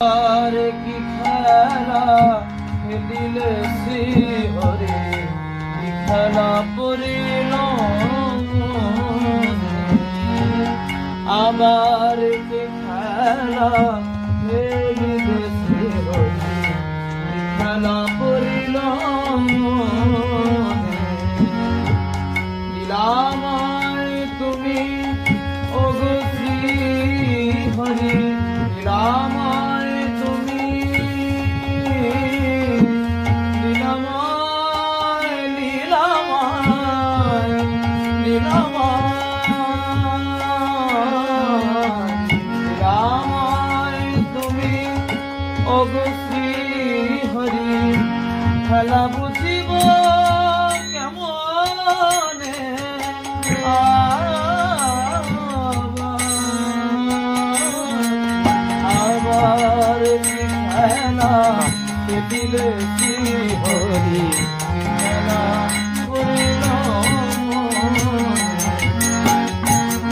আর কি খেলা খেলিলে শ্রী হরে কি খেলা পড়িল আবার কি খেলা খেলিলে শ্রী হরে কি খেলা পড়িল লীলাময় তুমি ওগো শ্রী হরে লীলাময় তুমি লীলাময় লীলাময় লীলাময় তুমি ওগো শ্রী হরি খেলা বুঝিব কেমনে আবার কি খেলা খেলিলে শ্রী হরি